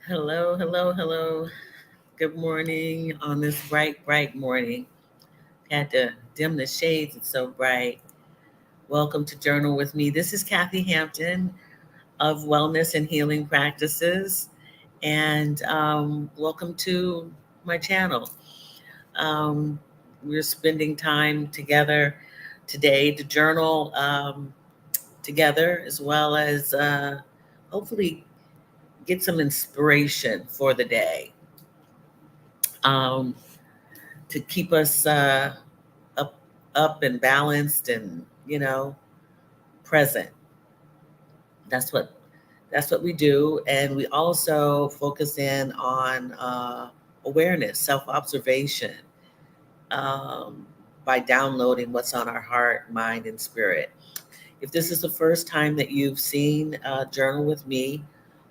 Hello, hello, hello. Good morning on this bright, bright morning. Had to dim the shades, it's so bright. Welcome to Journal with Me. This is Kathy Hampton of Wellness and Healing Practices, and welcome to my channel. Um, we're spending time together today to journal together as well as hopefully get some inspiration for the day. Um, to keep us up and balanced and present. That's what we do, and we also focus in on awareness, self-observation, um, by downloading what's on our heart, mind, and spirit. If this is the first time that you've seen Journal with Me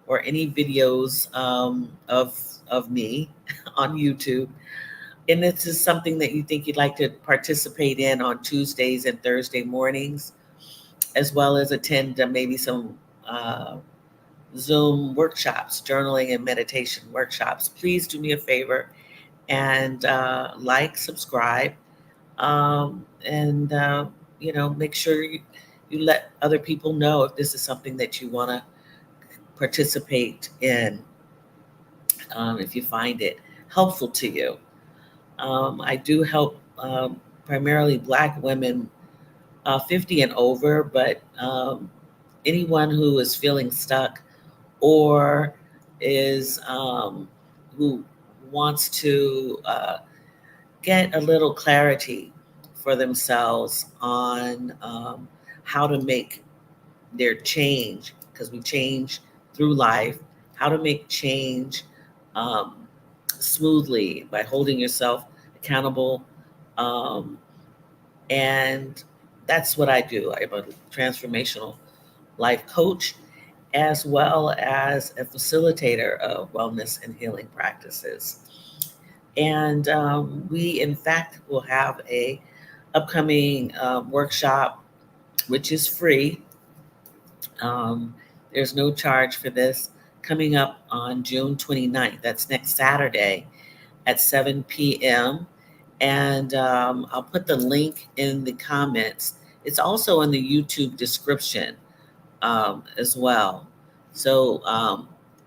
or any videos of me on YouTube, and this is something that you think you'd like to participate in on Tuesdays and Thursday mornings, as well as attend maybe some uh, Zoom workshops, journaling and meditation workshops, please do me a favor and like, subscribe, and make sure you let other people know if this is something that you want to participate in, if you find it helpful to you. I do help primarily Black women 50 and over, but anyone who is feeling stuck or is who wants to get a little clarity for themselves on how to make their change, because we change through life, how to make change um, smoothly by holding yourself accountable. Um, and that's what I do. I'm a transformational life coach as well as a facilitator of wellness and healing practices. And we, in fact, will have a upcoming workshop, which is free. Um, there's no charge for this, coming up on June 29th. That's next Saturday at 7 p.m. And I'll put the link in the comments. It's also in the YouTube description as well. So,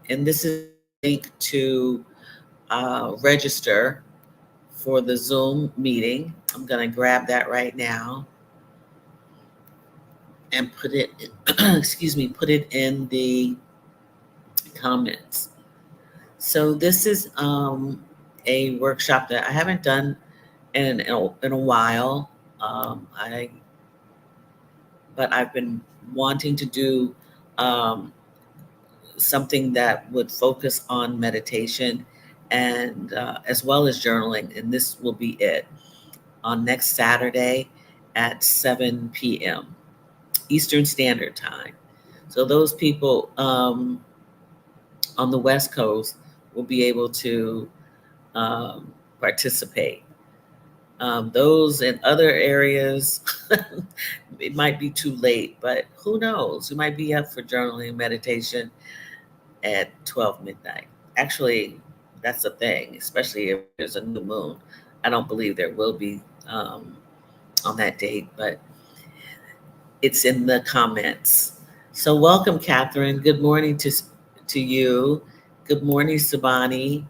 and this is the link to register for the Zoom meeting. I'm going to grab that right now and put it, excuse me, put it in the comments. So this is a workshop that I haven't done in a while. I but I've been wanting to do um, something that would focus on meditation and as well as journaling, and this will be it on next Saturday at 7 p.m. Eastern Standard Time. So those people on the West Coast will be able to um, participate. Those in other areas, it might be too late, but who knows? You might be up for journaling and meditation at 12 midnight. Actually, that's a thing, especially if there's a new moon. I don't believe there will be on that date, but it's in the comments. So, welcome, Catherine. Good morning to you. Good morning, Sabani.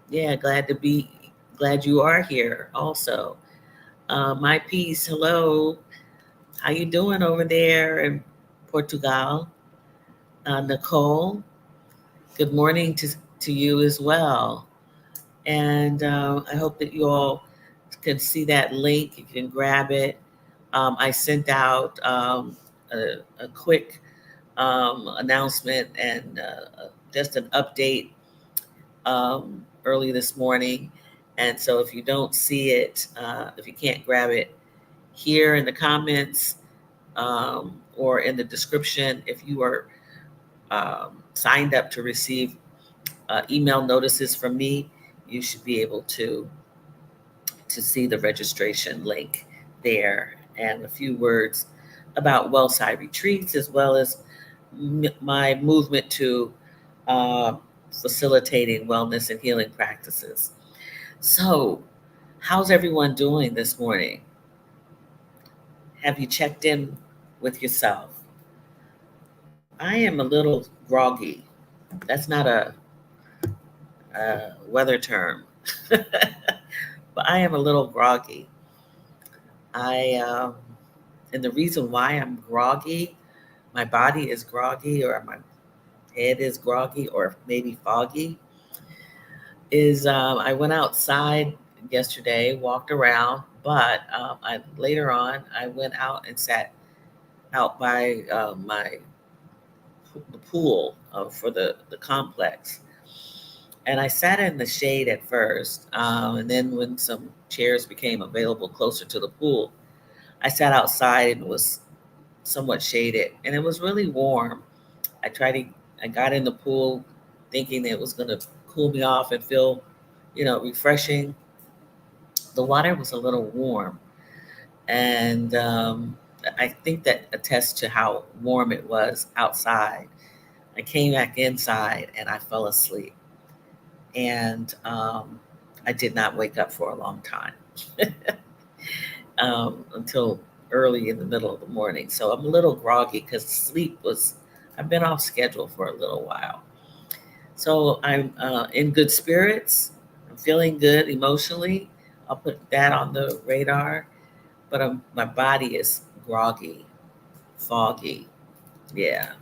Yeah, glad you are here. Also, my piece. Hello, how you doing over there in Portugal? Nicole. Good morning to you as well. And I hope that you all can see that link. You can grab it. I sent out a quick announcement and just an update early this morning. And so if you don't see it, if you can't grab it here in the comments or in the description, if you are signed up to receive email notices from me, you should be able to see the registration link there and a few words about Wellside Retreats, as well as my movement to uh, facilitating wellness and healing practices. So, how's everyone doing this morning? Have you checked in with yourself? I am a little groggy. That's not a weather term, but I am a little groggy. I and the reason why I'm groggy, my body is groggy, or my head is groggy, or maybe foggy, is I went outside yesterday, walked around, but later on I went out and sat out by the pool for the complex. And I sat in the shade at first, and then when some chairs became available closer to the pool, I sat outside and it was somewhat shaded, and it was really warm. I tried to, I got in the pool thinking that it was going to cool me off and feel, refreshing. The water was a little warm, and I think that attests to how warm it was outside. I came back inside and I fell asleep, and I did not wake up for a long time until early in the middle of the morning. So I'm a little groggy because I've been off schedule for a little while. So I'm in good spirits. I'm feeling good emotionally. I'll put that on the radar. But my body is groggy, foggy. Yeah.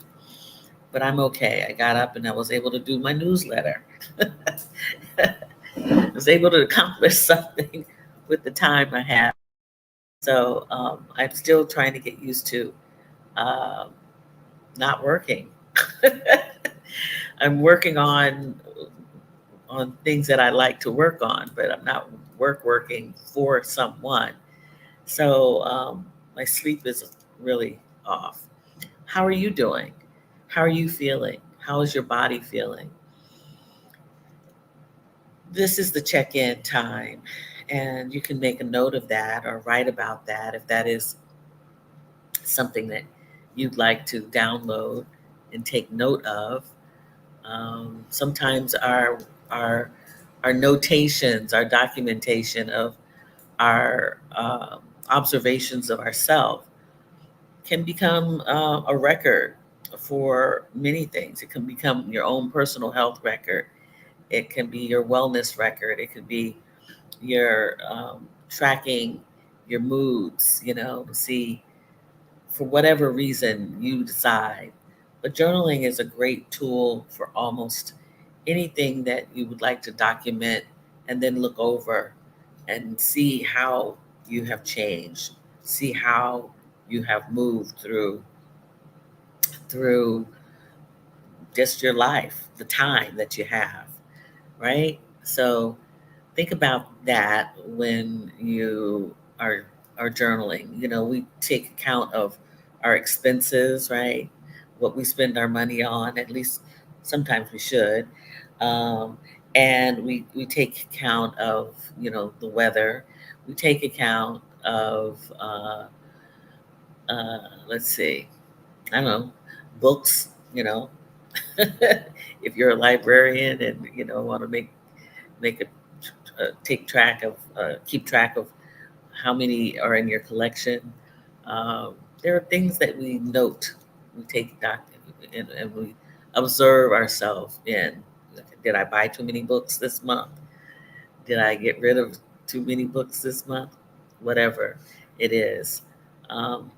But I'm okay. I got up and I was able to do my newsletter. I was able to accomplish something with the time I have. So I'm still trying to get used to um, not working. I'm working on things that I like to work on, but I'm not working for someone. So my sleep is really off. How are you doing? How are you feeling? How is your body feeling? This is the check in time, and you can make a note of that or write about that if that is something that you'd like to download and take note of. Sometimes our our notations, our documentation of our observations of ourselves can become a record for many things. It can become your own personal health record. It can be your wellness record. It could be your tracking your moods, to see for whatever reason you decide. But journaling is a great tool for almost anything that you would like to document and then look over and see how you have changed, see how you have moved through just your life, the time that you have, right? So think about that when you are journaling. We take account of our expenses, right? What we spend our money on, at least sometimes we should. Um, and we take account of, the weather. We take account of, let's see, I don't know, books, if you're a librarian and, want to make take track of, keep track of how many are in your collection. There are things that we note, we take doc, and we observe ourselves in. Did I buy too many books this month? Did I get rid of too many books this month? Whatever it is. Um,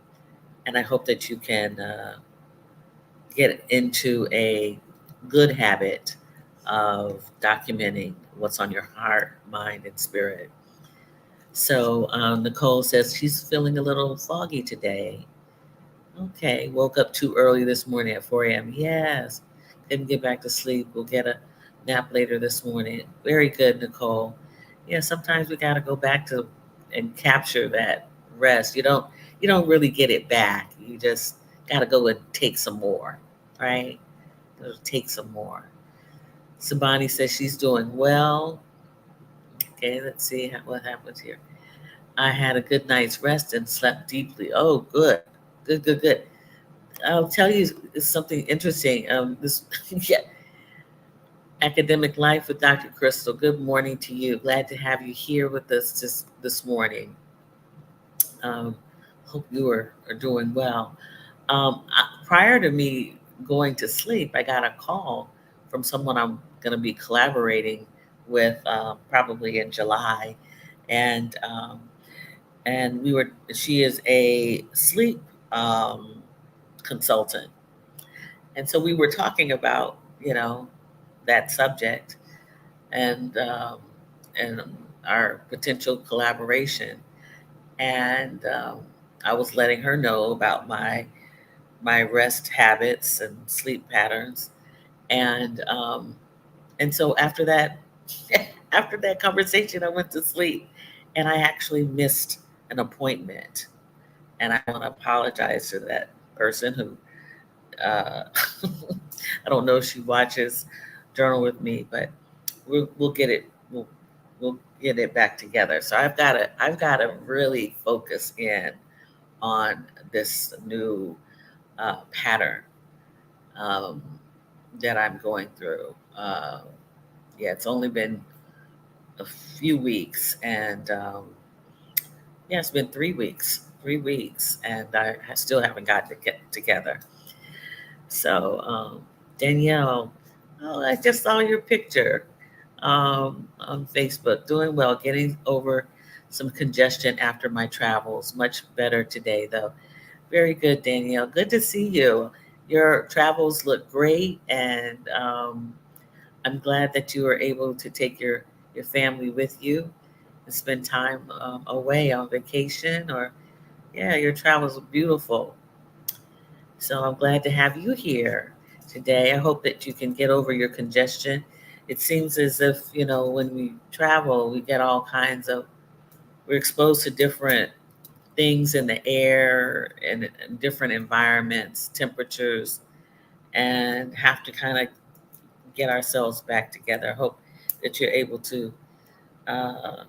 and I hope that you can get into a good habit of documenting what's on your heart, mind, and spirit. So Nicole says she's feeling a little foggy today. Okay, woke up too early this morning at 4 a.m. Yes, couldn't get back to sleep. We'll get a nap later this morning. Very good, Nicole. Yeah, sometimes we got to go back to and capture that rest. You don't really get it back. You just got to go and take some more, right? Go take some more. Sabani says she's doing well. Okay, let's see what happens here. I had a good night's rest and slept deeply. Oh, good, good, good, good. I'll tell you something interesting. This, yeah, Academic Life with Dr. Crystal. Good morning to you. Glad to have you here with us this morning. Um, Hope you are doing well. Prior to me going to sleep, I got a call from someone I'm going to be collaborating with probably in July, and she is a sleep um, consultant, and so we were talking about that subject and our potential collaboration. And I was letting her know about my rest habits and sleep patterns. And so after that, after that conversation, I went to sleep, and I actually missed an appointment. And I want to apologize to that person who uh, I don't know if she watches Journal with Me, but we'll get it. We'll get it back together. So I've got to really focus in on this new pattern um, that I'm going through. Yeah, it's only been a few weeks, and yeah, it's been 3 weeks. 3 weeks, and I still haven't got to get together. So, Danielle, oh, I just saw your picture on Facebook. Doing well, getting over some congestion after my travels. Much better today, though. Very good, Danielle. Good to see you. Your travels look great, and I'm glad that you were able to take your family with you and spend time away on vacation. Or, yeah, your travels are beautiful. So I'm glad to have you here today. I hope that you can get over your congestion. It seems as if, when we travel, we get all kinds of, we're exposed to different things in the air and different environments, temperatures, and have to kind of get ourselves back together. I hope that you're able uh,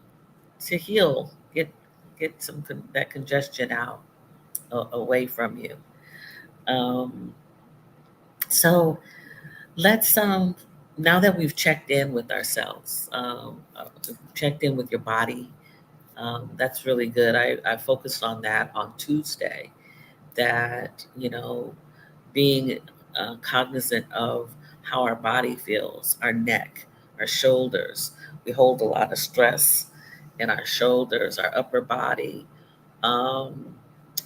to heal, get that congestion out away from you. Um, so let's now that we've checked in with ourselves, checked in with your body. That's really good. I focused on that on Tuesday. That being cognizant of how our body feels, our neck, our shoulders. We hold a lot of stress in our shoulders, our upper body. Um,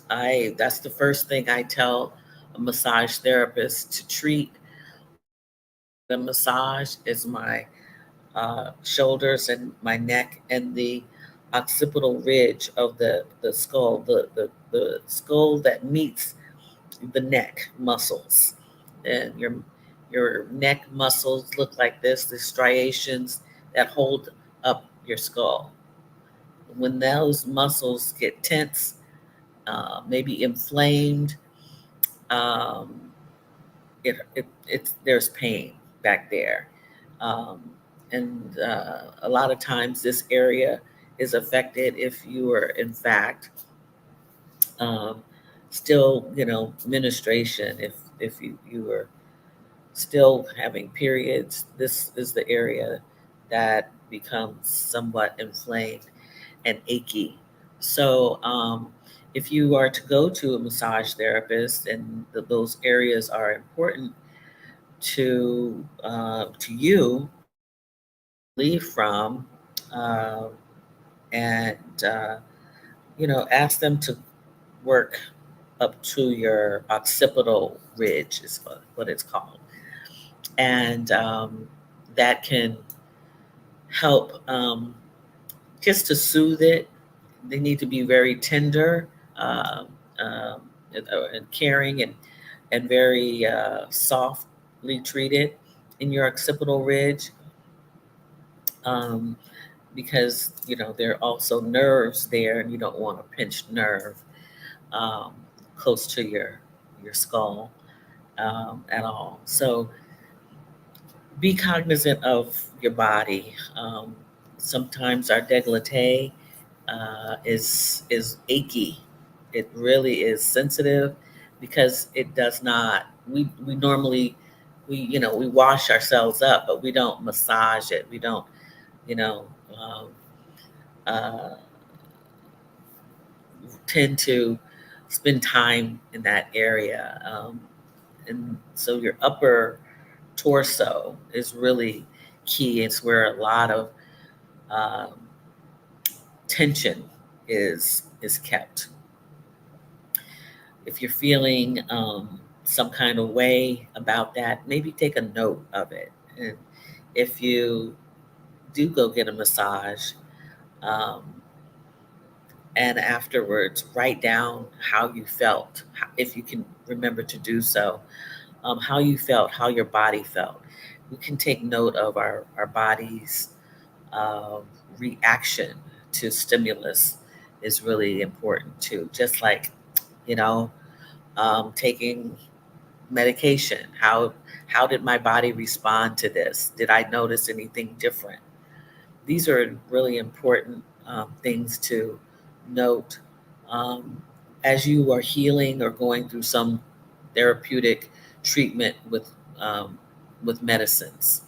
I That's the first thing I tell a massage therapist to treat. The massage is my shoulders and my neck and the occipital ridge of the skull, the skull that meets the neck muscles. And your neck muscles look like this, the striations that hold up your skull. When those muscles get tense, maybe inflamed, um, there's pain back there. Um, and a lot of times this area is affected if you are in fact um, still, menstruation, if you are still having periods, this is the area that becomes somewhat inflamed and achy. So, if you are to go to a massage therapist and those areas are important to you, leave from, uh, and ask them to work up to your occipital ridge is what it's called, and that can help just to soothe it. They need to be very tender, and caring, and very softly treated in your occipital ridge, um, because there are also nerves there, and you don't want a pinched nerve um, close to your skull at all. So be cognizant of your body. Sometimes our décolleté is achy. It really is sensitive because it does not. We normally we wash ourselves up, but we don't massage it. We don't, you know, um, uh, tend to spend time in that area. And so your upper torso is really key. It's where a lot of um, tension is kept. If you're feeling some kind of way about that, maybe take a note of it. And if you do go get a massage, um, and afterwards write down how you felt, if you can remember to do so, how you felt, how your body felt. We can take note of our body's um, reaction to stimulus is really important too. Just like, you know, taking medication. How did my body respond to this? Did I notice anything different? These are really important things to note um, as you are healing or going through some therapeutic treatment um, with medicines,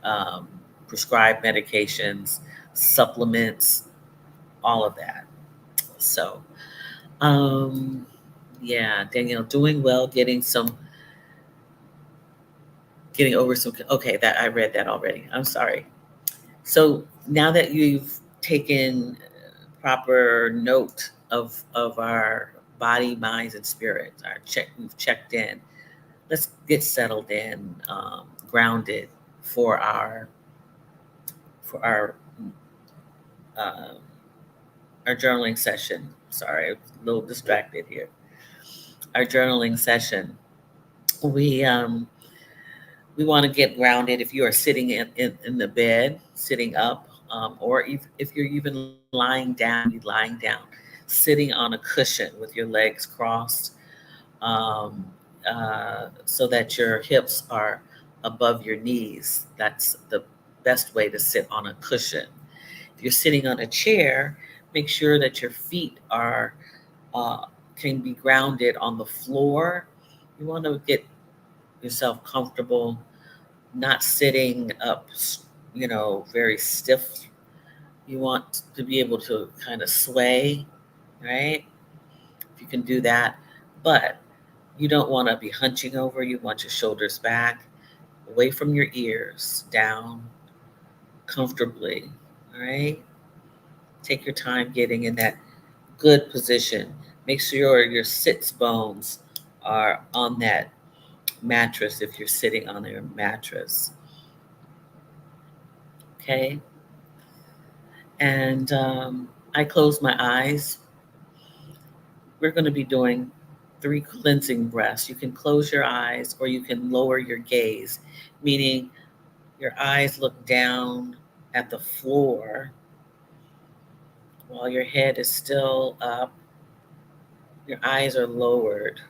um, prescribed medications, supplements, all of that. So, um, yeah, Danielle, doing well, getting over some. Okay, that I read that already. I'm sorry. So now that you've taken proper note of our body, minds, and spirits, we've checked in. Let's get settled in, grounded for our uh, our journaling session. Sorry, I'm a little distracted here. Our journaling session. We um, we want to get grounded. If you are sitting in the bed, sitting up, or if you're even lying down, you lying down, sitting on a cushion with your legs crossed, um, so that your hips are above your knees. That's the best way to sit on a cushion. If you're sitting on a chair, make sure that your feet are uh, can be grounded on the floor. You want to get yourself comfortable, not sitting up, very stiff. You want to be able to kind of sway, right? If you can do that, but you don't want to be hunching over. You want your shoulders back, away from your ears, down comfortably, all right? Take your time getting in that good position. Make sure your sits bones are on that mattress if you're sitting on your mattress, okay? And I close my eyes. We're going to be doing 3 cleansing breaths. You can close your eyes or you can lower your gaze, meaning your eyes look down at the floor while your head is still up. Your eyes are lowered.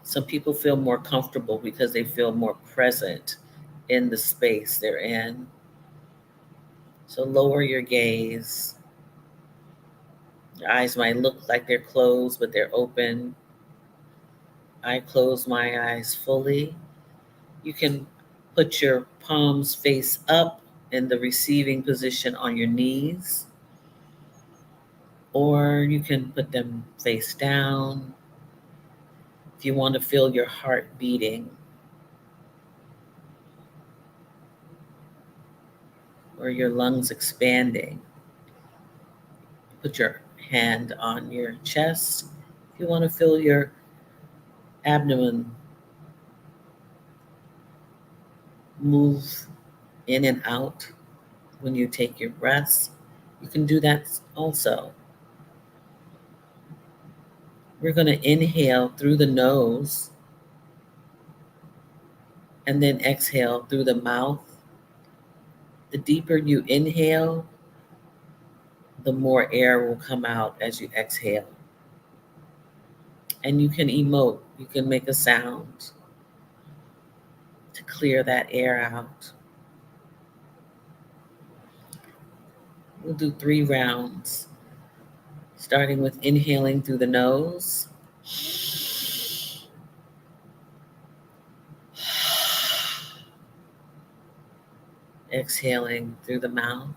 Some people feel more comfortable because they feel more present in the space they're in. So lower your gaze. Your eyes might look like they're closed, but they're open. I close my eyes fully. You can put your palms face up in the receiving position on your knees, or you can put them face down. If you want to feel your heart beating or your lungs expanding, put your hand on your chest. If you want to feel your abdomen move in and out when you take your breaths, you can do that also. We're going to inhale through the nose and then exhale through the mouth. The deeper you inhale, the more air will come out as you exhale. And you can emote, you can make a sound to clear that air out. We'll do 3 rounds, starting with inhaling through the nose Exhaling through the mouth.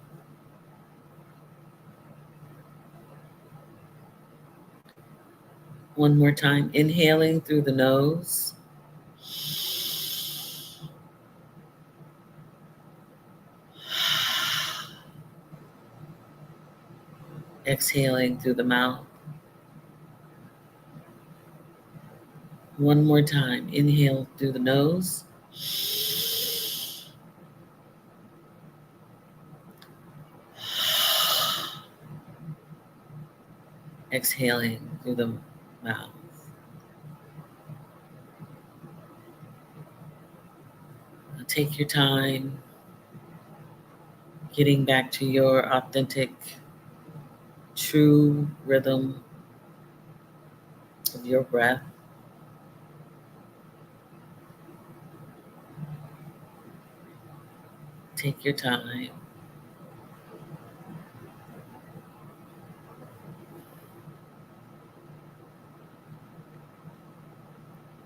One more time, inhaling through the nose. Exhaling through the mouth. One more time, inhale through the nose. Exhaling through the mouth. Now take your time getting back to your authentic, true rhythm of your breath. Take your time.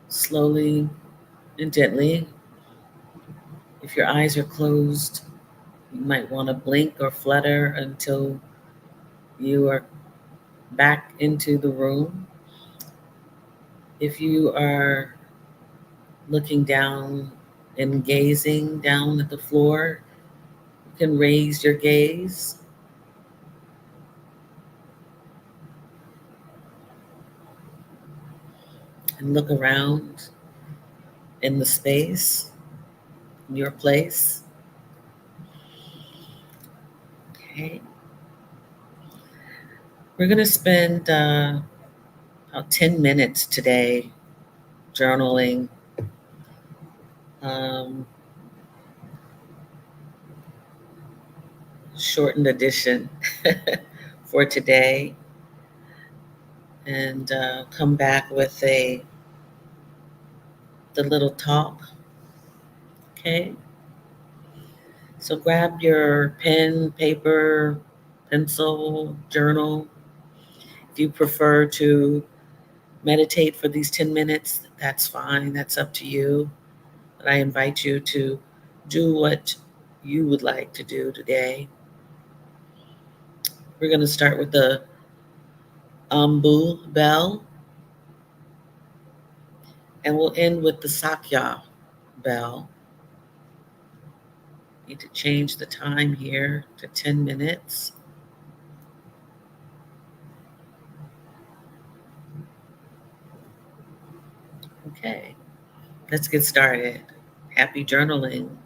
Slowly and gently. If your eyes are closed, you might want to blink or flutter until you are back into the room. If you are looking down and gazing down at the floor, you can raise your gaze and look around in the space, in your place. Okay. We're going to spend about 10 minutes today journaling. Um, Shortened edition for today, and come back with the little talk. Okay. So grab your pen, paper, pencil, journal. If you prefer to meditate for these 10 minutes, that's fine. That's up to you. But I invite you to do what you would like to do today. We're going to start with the Ambu bell, and we'll end with the Sakya bell. Need to change the time here to 10 minutes. Okay, let's get started. Happy journaling.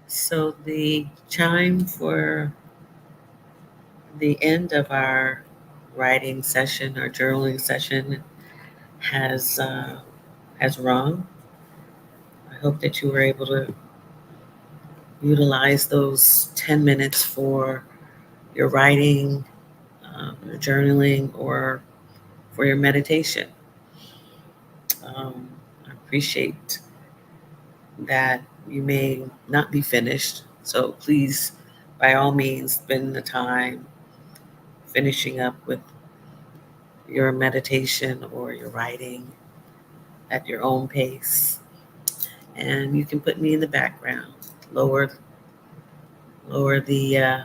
So the chime for the end of our writing session, our journaling session, has has rung. I hope that you were able to utilize those 10 minutes for your writing, your journaling, or for your meditation. I appreciate that you may not be finished, so please, by all means, spend the time finishing up with your meditation or your writing at your own pace. And you can put me in the background. Lower lower the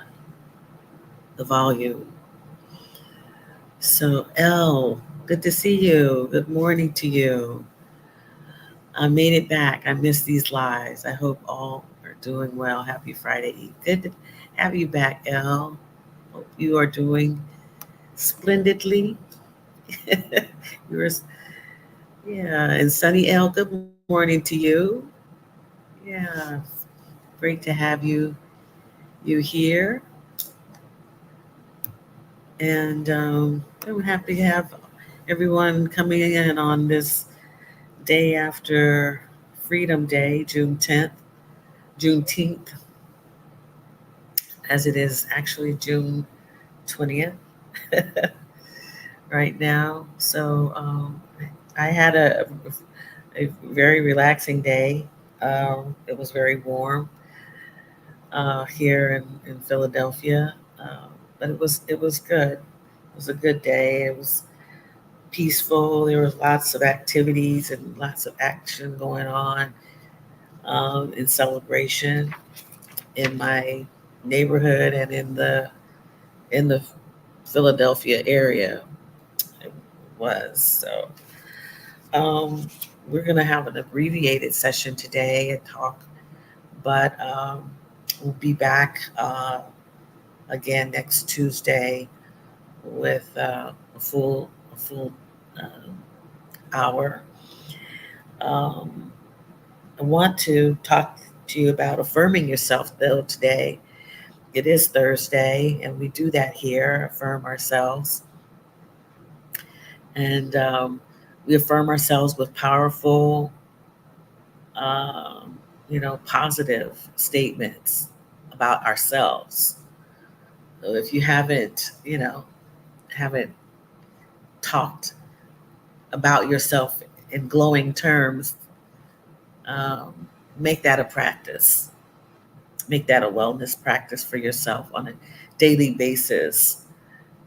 volume. So L, good to see you. Good morning to you. I made it back. I missed these lives. I hope all are doing well. Happy Friday Eve. Good to have you back, L. Hope you are doing splendidly. Yours, yeah. And Sunny L, good morning to you. Yeah, great to have you here. And I'm happy to have everyone coming in on this day after Freedom Day, Juneteenth, as it is actually June 20th right now. So I had a very relaxing day. It was very warm here in Philadelphia, but it was good. It was a good day. It was peaceful. There was lots of activities and lots of action going on in celebration in my neighborhood and in the Philadelphia area. It was so. Um, we're gonna have an abbreviated session today and talk, but we'll be back again next Tuesday with a full hour. Um, I want to talk to you about affirming yourself though today. It is Thursday, and we do that here, affirm ourselves. And we affirm ourselves with powerful, um, positive statements about ourselves. So if you haven't talked about yourself in glowing terms, um, make that a practice. Make that a wellness practice for yourself on a daily basis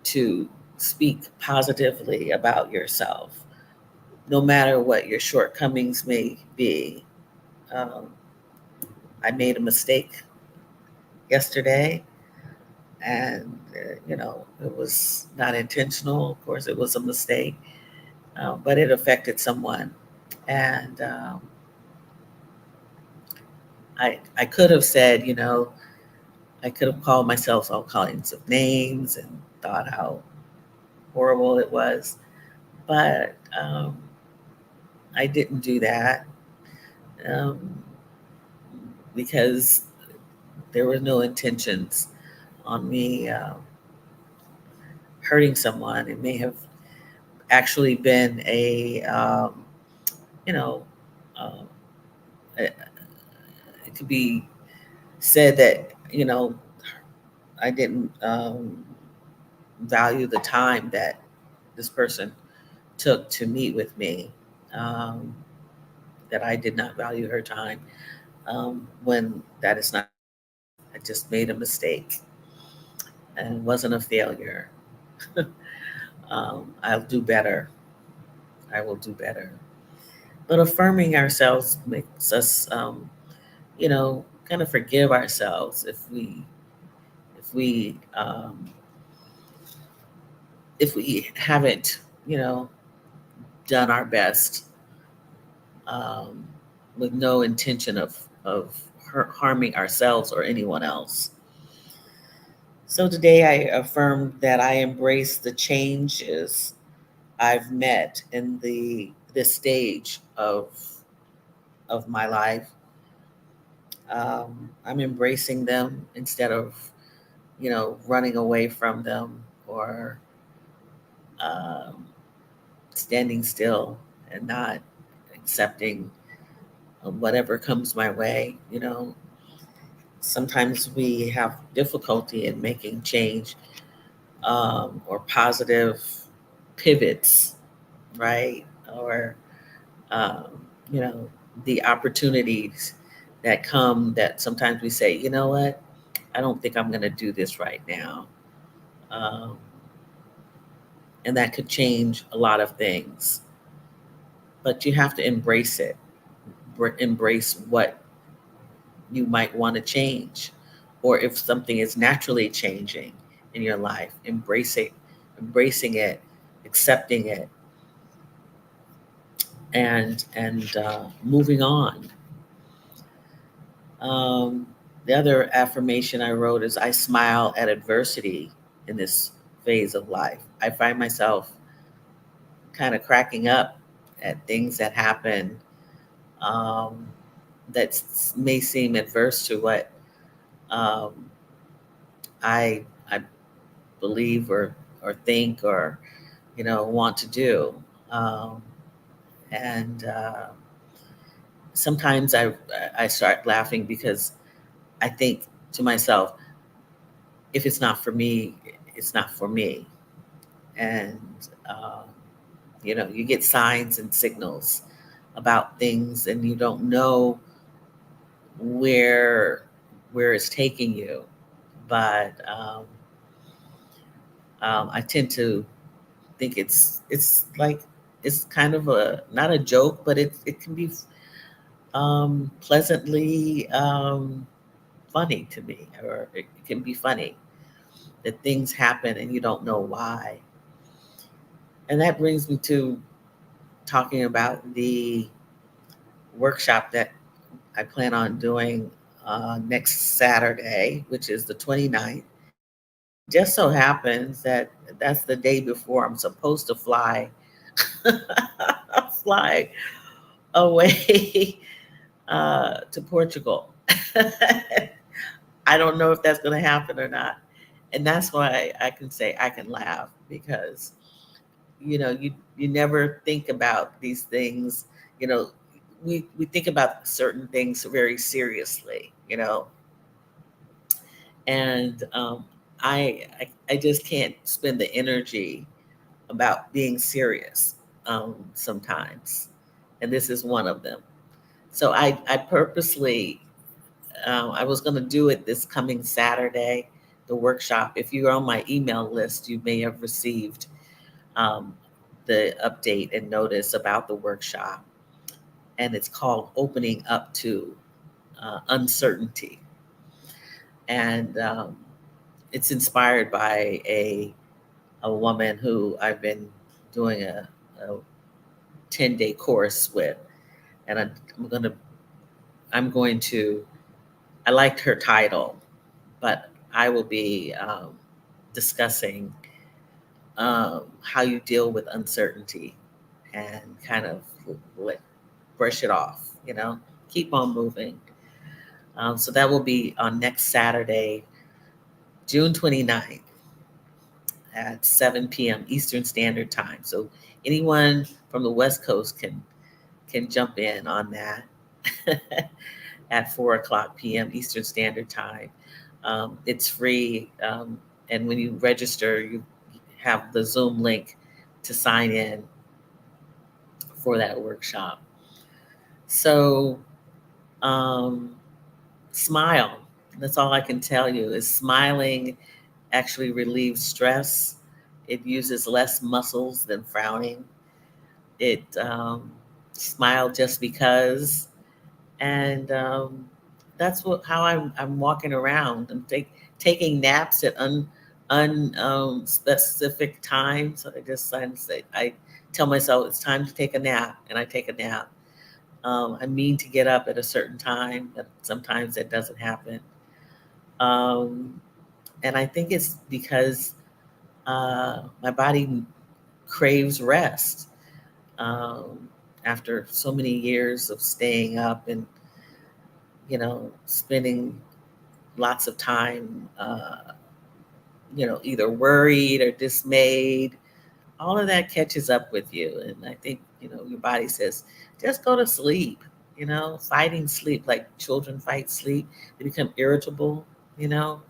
to speak positively about yourself, no matter what your shortcomings may be. Um, I made a mistake yesterday, and it was not intentional. Of course, it was a mistake, but it affected someone, and I could have said, I could have called myself all kinds of names and thought how horrible it was, but I didn't do that um, because there were no intentions on me hurting someone. It may have actually been you know, uh, it, it could be said that, I didn't value the time that this person took to meet with me, um, that I did not value her time, when that is not. I just made a mistake and wasn't a failure. I'll do better. I will do better. But affirming ourselves makes us, kind of forgive ourselves if we if we haven't, done our best, um, with no intention of harming ourselves or anyone else. So today I affirm that I embrace the changes I've met in this stage of my life, I'm embracing them instead of, running away from them or um, standing still and not accepting whatever comes my way. Sometimes we have difficulty in making change, or positive pivots, right? Or, um, you know, the opportunities that come that sometimes we say, you know what, I don't think I'm going to do this right now. Um, and that could change a lot of things. But you have to embrace it, embrace what you might want to change. Or if something is naturally changing in your life, embracing it, accepting it, and moving on. Um, the other affirmation I wrote is I smile at adversity in this phase of life. I find myself kind of cracking up at things that happen, um, that may seem adverse to what um, I believe or think or want to do. Um, and sometimes I start laughing because I think to myself, if it's not for me, it's not for me. And um, you get signs and signals about things, and you don't know where it's taking you. But I tend to think it's like it's kind of a not a joke, but it can be pleasantly funny to me, or it can be funny that things happen and you don't know why. And that brings me to talking about the workshop that I plan on doing next Saturday, which is the 29th. Just so happens that that's the day before I'm supposed to fly fly away to Portugal. I don't know if that's going to happen or not. And that's why I can say I can laugh, because you never think about these things. You know, we think about certain things very seriously. And I just can't spend the energy about being serious sometimes, and this is one of them. So I purposely I was going to do it this coming Saturday, the workshop. If you're on my email list, you may have received um, the update and notice about the workshop, and it's called Opening Up to Uncertainty. And it's inspired by a woman who I've been doing a 10-day course with, and I'm going to. I liked her title, but I will be discussing how you deal with uncertainty and kind of let brush it off. Keep on moving. So that will be on next Saturday, June 29th at 7 p.m. Eastern Standard Time. So anyone from the West Coast can jump in on that at 4 o'clock p.m. Eastern Standard Time. It's free, and when you register, you have the Zoom link to sign in for that workshop. So um, smile. That's all I can tell you is smiling actually relieves stress. It uses less muscles than frowning. It smile just because, and how I'm walking around. I'm taking naps at specific times. I tell myself it's time to take a nap, and I take a nap. I mean to get up at a certain time, but sometimes that doesn't happen. Um, and I think it's because my body craves rest um, after so many years of staying up and, spending lots of time, either worried or dismayed. All of that catches up with you. And I think, your body says, just go to sleep, fighting sleep, like children fight sleep. They become irritable, and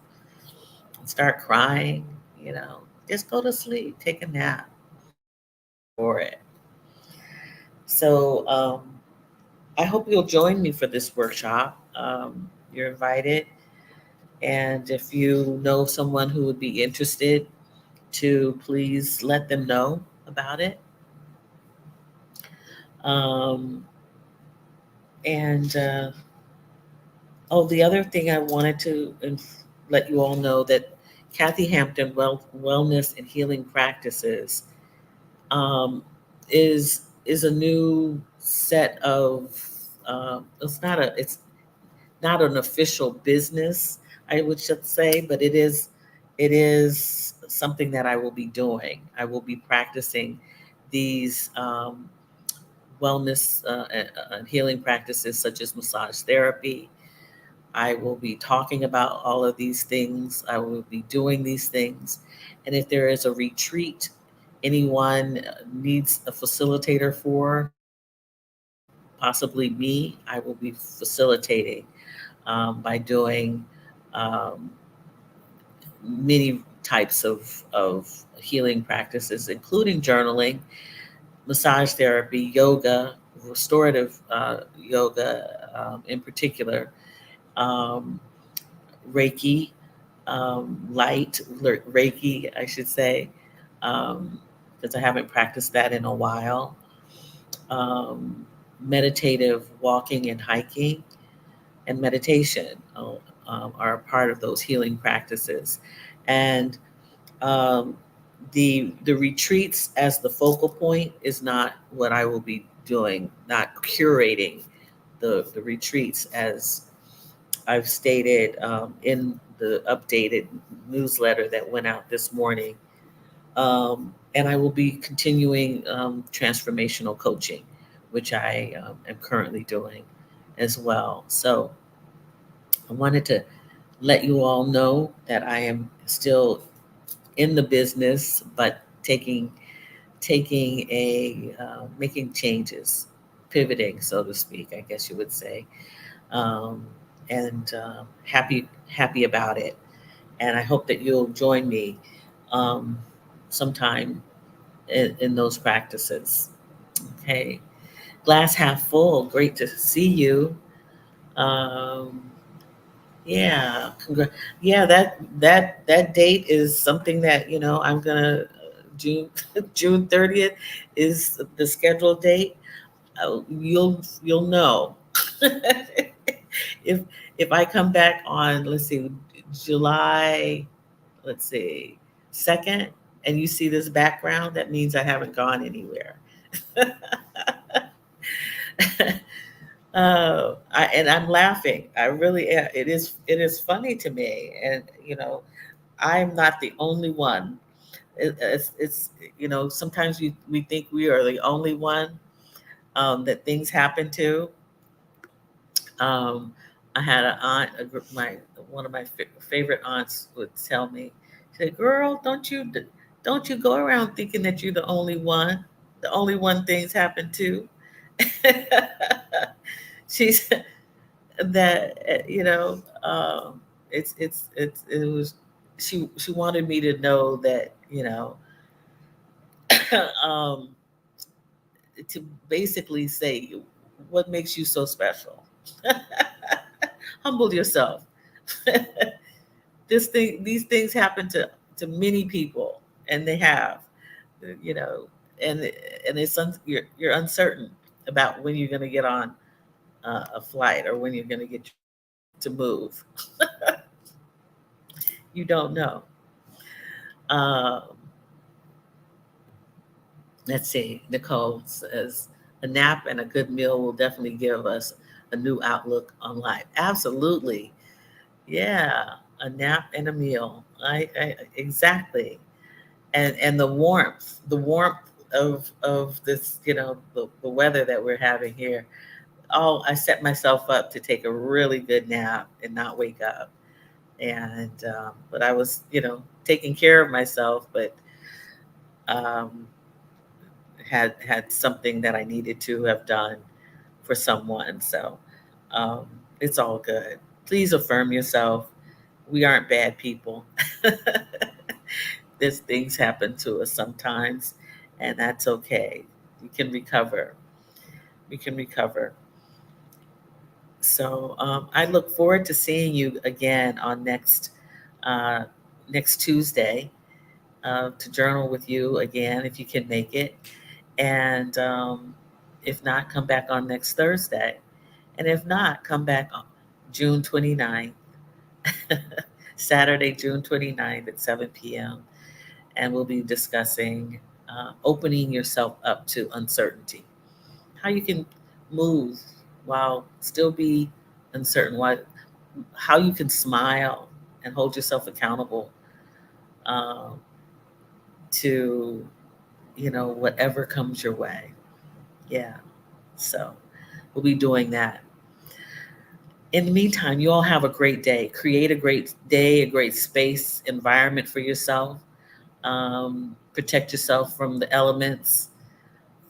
start crying, just go to sleep, take a nap for it. So I hope you'll join me for this workshop. You're invited. And if you know someone who would be interested, to please let them know about it. Um, and the other thing I wanted to let you all know that Kathy Hampton Wellness and Healing Practices um, is a new set of. It's not an official business, I would just say, but it is something that I will be doing. I will be practicing these wellness and healing practices such as massage therapy. I will be talking about all of these things. I will be doing these things. And if there is a retreat anyone needs a facilitator for, possibly me, I will be facilitating by doing um, many types of healing practices, including journaling, massage therapy, yoga, restorative yoga in particular, um, Reiki, light Reiki, I should say, because I haven't practiced that in a while. Um, Meditative walking and hiking and meditation are a part of those healing practices. And um, the retreats as the focal point is not what I will be doing, not curating the retreats as I've stated in the updated newsletter that went out this morning. And I will be continuing transformational coaching, which I am currently doing as well. So I wanted to let you all know that I am still in the business, but taking a making changes, pivoting, so to speak, I guess you would say, um, and happy about it. And I hope that you'll join me um, sometime in those practices. Okay, glass half full. Great to see you. Um, Yeah, yeah. That date is something that I'm gonna June June 30th is the scheduled date. You'll know if if I come back on, let's see, July, let's see, 2nd, and you see this background, that means I haven't gone anywhere. And I'm laughing. I really am. It is funny to me, and I'm not the only one. It's sometimes we think we are the only one that things happen to. Um, I had an aunt, my one of my favorite aunts would tell me, she said, "Girl, don't you go around thinking that you're the only one things happen to." She's that it was she wanted me to know that um to basically say what makes you so special. Humble yourself. These things happen to many people, and they have, you know and you're uncertain about when you're going to get on a flight, or when you're going to get to move. You don't know. Um, let's see. Nicole says a nap and a good meal will definitely give us a new outlook on life. Absolutely. Yeah. A nap and a meal. I exactly. And the warmth of this, the weather that we're having here. Oh, I set myself up to take a really good nap and not wake up. And but I was, taking care of myself, but um, had something that I needed to have done for someone. So um, it's all good. Please affirm yourself. We aren't bad people. There's things happen to us sometimes, and that's okay. You can recover. We can recover. So I look forward to seeing you again on uh, next Tuesday to journal with you again if you can make it, and if not, come back on next Thursday, and if not, come back on June 29th, Saturday, June 29th at 7 p.m., and we'll be discussing opening yourself up to uncertainty, how you can move while still be uncertain, how you can smile and hold yourself accountable um, to whatever comes your way. Yeah, so we'll be doing that. In the meantime, you all have a great day. Create a great day, a great space environment for yourself. Protect yourself from the elements.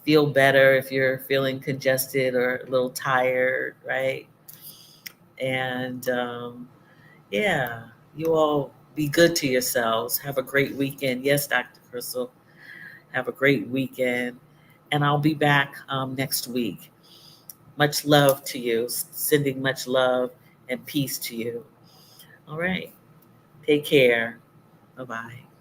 Feel better if you're feeling congested or a little tired, right? And yeah, you all be good to yourselves. Have a great weekend. Yes, Dr. Crystal, have a great weekend. And I'll be back next week. Much love to you, sending much love and peace to you. All right. Take care. Bye bye.